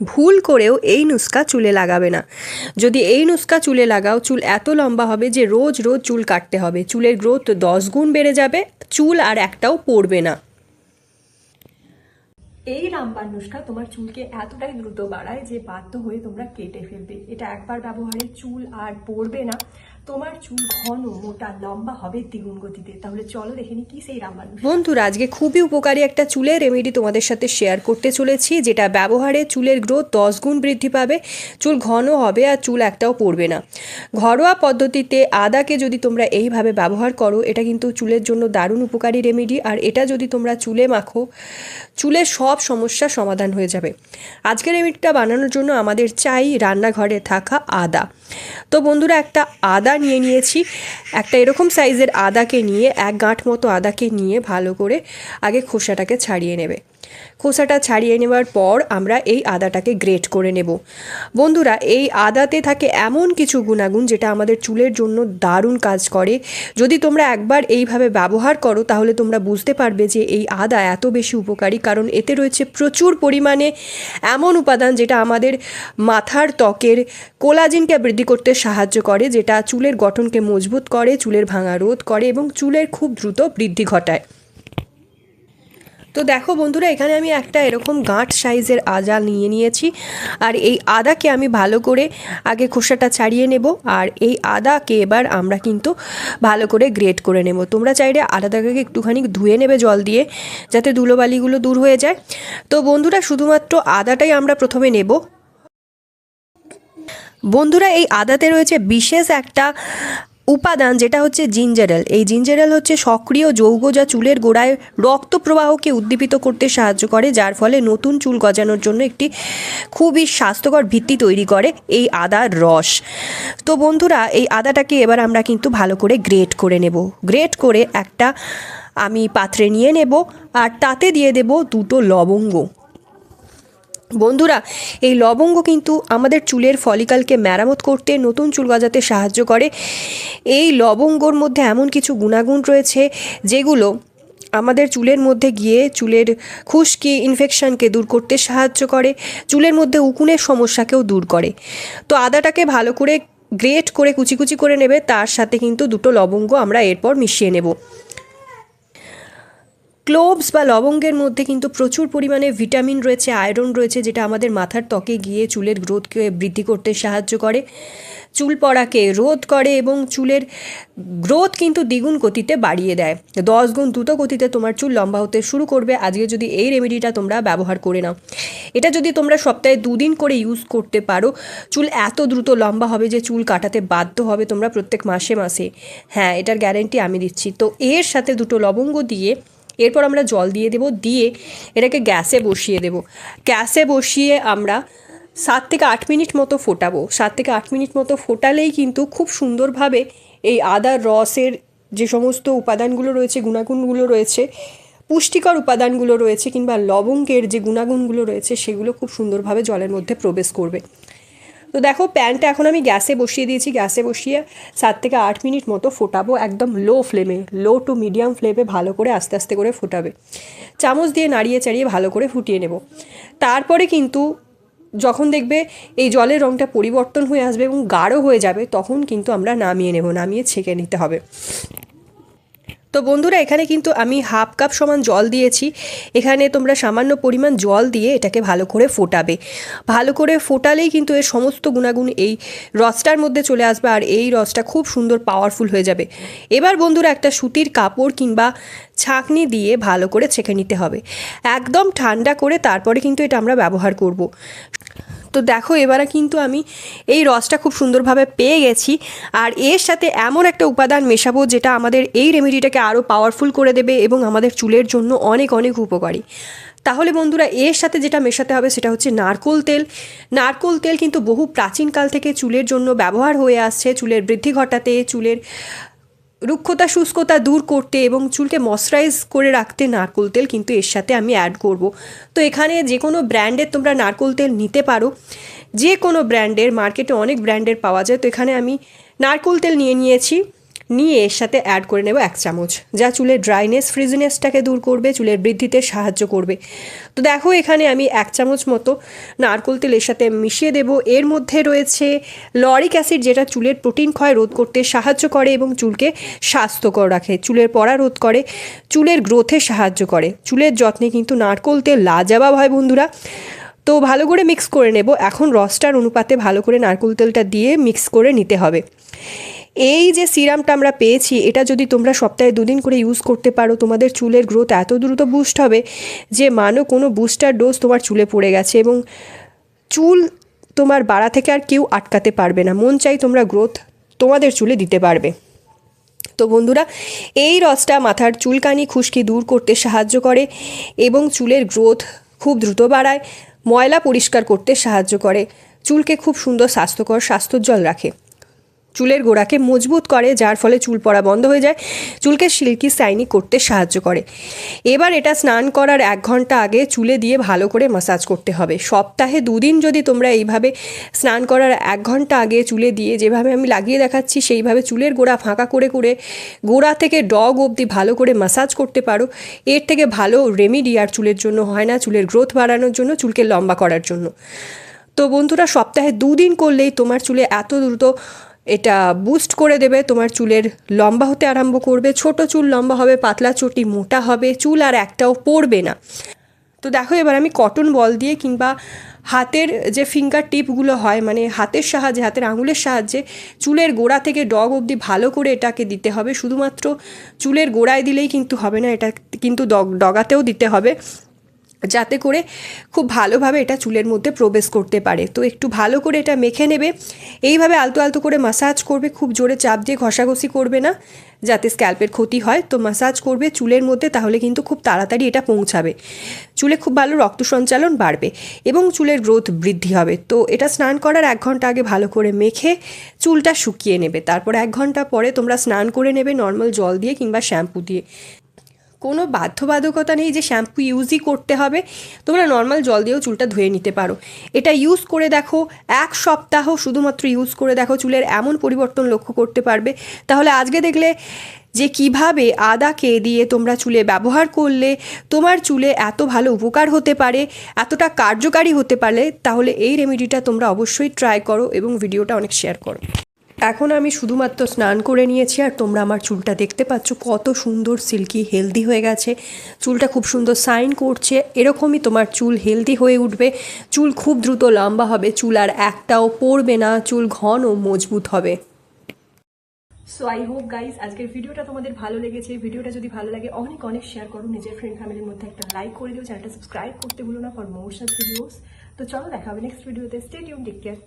ভুল করেও এই নুস্কা চুলে লাগাবে না। যদি এই নুস্কা চুলে লাগাও, চুল এত লম্বা হবে যে রোজ রোজ চুল কাটতে হবে, চুলের গ্রোথ 10 গুণ বেড়ে যাবে, চুল আর একটাও পড়বে না। এই রামবান নুস্কা তোমার চুলকে এতটাই দ্রুত বাড়ায় যে বাধ্য হয়ে তোমরা কেটে ফেলবে। এটা একবার ব্যবহারে চুল আর পড়বে না, তোমার চুল ঘন মোটা লম্বা হবে দ্বিগুণ গতিতে। তাহলে চলো দেখে নি কি সেই রামবান নুস্কা। বন্ধুরা, আজকে খুবই উপকারী একটা চুলের রেমেডি তোমাদের সাথে শেয়ার করতে চলেছি, যেটা ব্যবহারে চুলের গ্রোথ 10 গুণ বৃদ্ধি পাবে, চুল ঘন হবে আর চুল একটাও পড়বে না। ঘরোয়া পদ্ধতিতে আদাকে যদি তোমরা এইভাবে ব্যবহার করো, এটা কিন্তু চুলের জন্য দারুণ উপকারী রেমেডি। আর এটা যদি তোমরা চুলে মাখো, চুলের সব সমস্যার সমাধান হয়ে যাবে। আজকের রেমেডিটা বানানোর জন্য আমাদের চাই রান্নাঘরে থাকা আদা। তো বন্ধুরা, একটা আদা নিয়েছি, একটা এরকম সাইজের আদাকে নিয়ে 1 গাঁট মতো আদাকে নিয়ে ভালো করে আগে খোসাটাকে ছাড়িয়ে নেবে। খোসাটা ছাড়িয়ে নেওয়ার পর আমরা এই আদাটাকে গ্রেট করে নেব। বন্ধুরা, এই আদাতে থাকে এমন কিছু গুণাগুণ যেটা আমাদের চুলের জন্য দারুণ কাজ করে। যদি তোমরা একবার এইভাবে ব্যবহার করো তাহলে তোমরা বুঝতে পারবে যে এই আদা এত বেশি উপকারী, কারণ এতে রয়েছে প্রচুর পরিমাণে এমন উপাদান যেটা আমাদের মাথার ত্বকের কোলাজেনকে বৃদ্ধি করতে সাহায্য করে, যেটা চুলের গঠনকে মজবুত করে, চুলের ভাঙা রোধ করে এবং চুলের খুব দ্রুত বৃদ্ধি ঘটায়। তো দেখো বন্ধুরা, এখানে আমি একটা এরকম গাঁট সাইজের আদা নিয়েছি, আর এই আদাকে আমি ভালো করে আগে খোসাটা ছাড়িয়ে নেব। আর এই আদাকে এবার আমরা কিন্তু ভালো করে গ্রেট করে নেব। তোমরা চাইলে আদাটাকে একটুখানি ধুয়ে নেবে জল দিয়ে, যাতে ধুলোবালিগুলো দূর হয়ে যায়। তো বন্ধুরা, শুধুমাত্র আদাটাই আমরা প্রথমে নেব। বন্ধুরা, এই আদাতে রয়েছে বিশেষ একটা উপাদান, যেটা হচ্ছে জিঞ্জার এল। এই জিঞ্জার এল হচ্ছে সক্রিয় যৌগ যা চুলের গোড়ায় রক্ত প্রবাহকে উদ্দীপিত করতে সাহায্য করে, যার ফলে নতুন চুল গজানোর জন্য একটি খুবই স্বাস্থ্যকর ভিত্তি তৈরি করে এই আদার রস। তো বন্ধুরা, এই আদাটাকে এবার আমরা কিন্তু ভালো করে গ্রেট করে নেব। গ্রেট করে একটা আমি পাত্রে নিয়ে নেব, আর তাতে দিয়ে দেব 2টো লবঙ্গ। বন্ধুরা, এই লবঙ্গ কিন্তু আমাদের চুলের ফলিকলকে মেরামত করতে, নতুন চুল গজাতে সাহায্য করে। এই লবঙ্গর মধ্যে এমন কিছু গুণাগুণ রয়েছে যেগুলো আমাদের চুলের মধ্যে গিয়ে চুলের খুশকি ইনফেকশনকে দূর করতে সাহায্য করে, চুলের মধ্যে উকুনের সমস্যাকেও দূর করে। তো আদাটাকে ভালো করে গ্রেট করে কুচি কুচি করে নেবে, তার সাথে কিন্তু 2টো লবঙ্গ আমরা এরপর মিশিয়ে নেব। ক্লোভস বা লবঙ্গের মধ্যে কিন্তু প্রচুর পরিমাণে ভিটামিন রয়েছে, আয়রন রয়েছে, যেটা আমাদের মাথার ত্বকে গিয়ে চুলের গ্রোথকে বৃদ্ধি করতে সাহায্য করে, চুল পড়াকে রোধ করে এবং চুলের গ্রোথ কিন্তু দ্বিগুণ গতিতে বাড়িয়ে দেয়। 10 গুণ দ্রুত গতিতে তোমার চুল লম্বা হতে শুরু করবে আজকে যদি এই রেমেডিটা তোমরা ব্যবহার করে নাও। এটা যদি তোমরা সপ্তাহে 2 দিন করে ইউজ করতে পারো, চুল এত দ্রুত লম্বা হবে যে চুল কাটাতে বাধ্য হবে তোমরা প্রত্যেক মাসে মাসে। হ্যাঁ, এটার গ্যারেন্টি আমি দিচ্ছি। তো এর সাথে 2টো লবঙ্গ দিয়ে এরপর আমরা জল দিয়ে দেব, দিয়ে এটাকে গ্যাসে বসিয়ে দেব। গ্যাসে বসিয়ে আমরা 7 থেকে 8 মিনিট মতো ফোটাবো। 7 থেকে 8 মিনিট মতো ফোটালেই কিন্তু খুব সুন্দরভাবে এই আদার রসের যে সমস্ত উপাদানগুলো রয়েছে, গুণাগুণগুলো রয়েছে, পুষ্টিকর উপাদানগুলো রয়েছে, কিংবা লবঙ্গের যে গুণাগুণগুলো রয়েছে, সেগুলো খুব সুন্দরভাবে জলের মধ্যে প্রবেশ করবে। তো দেখো, প্যানটা এখন আমি গ্যাসে বসিয়ে দিয়েছি। গ্যাসে বসিয়ে 7 থেকে 8 মিনিট মতো ফোটাবো, একদম লো ফ্লেমে, লো টু মিডিয়াম ফ্লেমে ভালো করে আস্তে আস্তে করে ফোটাবে। চামচ দিয়ে নাড়িয়ে চাড়িয়ে ভালো করে ফুটিয়ে নেব। তারপরে কিন্তু যখন দেখবে এই জলের রঙটা পরিবর্তন হয়ে আসবে এবং গাঢ় হয়ে যাবে, তখন কিন্তু আমরা নামিয়ে নেব, নামিয়ে ছেঁকে নিতে হবে। তো বন্ধুরা, এখানে কিন্তু আমি হাফ কাপ সমান জল দিয়েছি। এখানে তোমরা সামান্য পরিমাণ জল দিয়ে এটাকে ভালো করে ফোটাবে। ভালো করে ফোটালেই কিন্তু এর সমস্ত গুণাগুণ এই রসটার মধ্যে চলে আসবে, আর এই রসটা খুব সুন্দর পাওয়ারফুল হয়ে যাবে। এবার বন্ধুরা, একটা সুতির কাপড় কিংবা ছাঁকনি দিয়ে ভালো করে ছেঁকে নিতে হবে, একদম ঠান্ডা করে। তারপরে কিন্তু এটা আমরা ব্যবহার করব। তো দেখো, এবারে কিন্তু আমি এই রসটা খুব সুন্দরভাবে পেয়ে গেছি, আর এর সাথে এমন একটা উপাদান মেশাবো যেটা আমাদের এই রেমেডিটাকে আরও পাওয়ারফুল করে দেবে এবং আমাদের চুলের জন্য অনেক অনেক উপকারী। তাহলে বন্ধুরা, এর সাথে যেটা মেশাতে হবে সেটা হচ্ছে নারকোল তেল। নারকোল তেল কিন্তু বহু প্রাচীনকাল থেকে চুলের জন্য ব্যবহার হয়ে আসছে, চুলের বৃদ্ধি ঘটাতে, চুলের রুক্ষতা শুষ্কতা দূর করতে এবং চুলকে ময়শ্চারাইজ করে রাখতে নারকোল তেল কিন্তু এর সাথে আমি অ্যাড করব। তো এখানে যে কোনো ব্র্যান্ডের তোমরা নারকোল তেল নিতে পারো, যে কোনো ব্র্যান্ডের, মার্কেটে অনেক ব্র্যান্ডের পাওয়া যায়। তো এখানে আমি নারকোল তেল নিয়েছি। নিয়ে এর সাথে অ্যাড করে নেব 1 চামচ, যা চুলের ড্রাইনেস ফ্রিজিনেসটাকে দূর করবে, চুলের বৃদ্ধিতে সাহায্য করবে। তো দেখো এখানে আমি 1 চামচ মতো নারকোল তেল এর সাথে মিশিয়ে দেব। এর মধ্যে রয়েছে লরিক অ্যাসিড, যেটা চুলের প্রোটিন ক্ষয় রোধ করতে সাহায্য করে এবং চুলকে স্বাস্থ্যকর রাখে, চুলের পড়া রোধ করে, চুলের গ্রোথে সাহায্য করে। চুলের যত্নে কিন্তু নারকোল তেল লাজবাব হয় বন্ধুরা। তো ভালো করে মিক্স করে নেব। এখন রসটার অনুপাতে ভালো করে নারকেল তেলটা দিয়ে মিক্স করে নিতে হবে। এই যে সিরামটা আমরা পেয়েছি, এটা যদি তোমরা সপ্তাহে 2 দিন করে ইউজ করতে পারো, তোমাদের চুলের গ্রোথ এত দ্রুত বুস্ট হবে যে মানো কোনো বুস্টার ডোজ তোমার চুলে পড়ে গেছে এবং চুল তোমার বাড়া থেকে আর কেউ আটকাতে পারবে না। মন চাই তোমরা গ্রোথ তোমাদের চুলে দিতে পারবে। তো বন্ধুরা, এই রসটা মাথার চুলকানি খুশকি দূর করতে সাহায্য করে এবং চুলের গ্রোথ খুব দ্রুত বাড়ায়, ময়লা পরিষ্কার করতে সাহায্য করে, চুলকে খুব সুন্দর স্বাস্থ্যকর স্বাস্থ্যোজ্জ্বল রাখে, চুলের গোড়াকে মজবুত করে, যার ফলে চুল পড়া বন্ধ হয়ে যায়, চুলকে সিল্কি শাইনি করতে সাহায্য করে। এবার এটা স্নান করার 1 ঘন্টা আগে চুলে দিয়ে ভালো করে ম্যাসাজ করতে হবে। সপ্তাহে 2 দিন যদি তোমরা এইভাবে স্নান করার 1 ঘন্টা আগে চুলে দিয়ে, যেভাবে আমি লাগিয়ে দেখাচ্ছি সেইভাবে চুলের গোড়া ফাঁকা করে করে গোড়া থেকে ডগ অবধি ভালো করে ম্যাসাজ করতে পারো, এর থেকে ভালো রেমেডি আর চুলের জন্য হয় না, চুলের গ্রোথ বাড়ানোর জন্য, চুলকে লম্বা করার জন্য। তো বন্ধুরা, সপ্তাহে 2 দিন করলেই তোমার চুলে এত দ্রুত এটা বুস্ট করে দেবে, তোমার চুলের লম্বা হতে আরম্ভ করবে, ছোট চুল লম্বা হবে, পাতলা চটি মোটা হবে, চুল আর একটাও পড়বে না। তো দেখো এবার আমি কটন বল দিয়ে কিংবা হাতের যে ফিঙ্গার টিপগুলো হয়, মানে হাতের সাহায্যে, হাতের আঙুলের সাহায্যে চুলের গোড়া থেকে ডগ অবধি ভালো করে এটাকে দিতে হবে। শুধুমাত্র চুলের গোড়ায় দিলেই কিন্তু হবে না, এটা কিন্তু ডগাতেও দিতে হবে, যাতে করে খুব ভালোভাবে এটা চুলের মধ্যে প্রবেশ করতে পারে। তো একটু ভালো করে এটা মেখে নেবে, এইভাবে আলতো আলতো করে ম্যাসাজ করবে, খুব জোরে চাপ দিয়ে ঘষাঘষি করবে না, যাতে স্ক্যাল্পের ক্ষতি হয়। তো ম্যাসাজ করবে চুলের মধ্যে, তাহলে কিন্তু খুব তাড়াতাড়ি এটা পৌঁছাবে, চুলে খুব ভালো রক্ত সঞ্চালন বাড়বে এবং চুলের গ্রোথ বৃদ্ধি হবে। তো এটা স্নান করার 1 ঘন্টা আগে ভালো করে মেখে চুলটা শুকিয়ে নেবে, তারপর 1 ঘন্টা পরে তোমরা স্নান করে নেবে নর্মাল জল দিয়ে কিংবা শ্যাম্পু দিয়ে। কোনো বাধ্যবাধকতা নেই যে শ্যাম্পু ইউজই করতে হবে, তোমরা নর্মাল জল দিয়েও চুলটা ধুয়ে নিতে পারো। এটা ইউজ করে দেখো, 1 সপ্তাহ শুধুমাত্র ইউজ করে দেখো, চুলের এমন পরিবর্তন লক্ষ্য করতে পারবে। তাহলে আজকে দেখলে যে কিভাবে আদাকে দিয়ে তোমরা চুলে ব্যবহার করলে তোমার চুলে এত ভালো উপকার হতে পারে, এতটা কার্যকারী হতে পারে, তাহলে এই রেমেডিটা তোমরা অবশ্যই ট্রাই করো এবং ভিডিওটা অনেক শেয়ার করো। এখন আমি শুধুমাত্র স্নান করে নিয়েছি আর তোমরা আমার চুলটা দেখতে পাচ্ছ কত সুন্দর সিল্কি হেলদি হয়ে গেছে, চুলটা খুব সুন্দর শাইন করছে। এরকমই তোমার চুল হেলদি হয়ে উঠবে, চুল খুব দ্রুত লম্বা হবে, চুল আর একটাও পড়বে না, চুল ঘন ও মজবুত হবে। সো আই হোপ গাইস আজকের ভিডিওটা তোমাদের ভালো লেগেছে। ভিডিওটা যদি ভালো লাগে অনেক অনেক শেয়ার করো, নিজের ফ্রেন্ড ফ্যামিলির মধ্যে একটা লাইক করে দিও, চ্যানেলটা সাবস্ক্রাইব করতে ভুলো না ফর মোর সাচ ভিডিওস। তো চলো দেখা হবে নেক্সট ভিডিওতে। Stay tune, take care.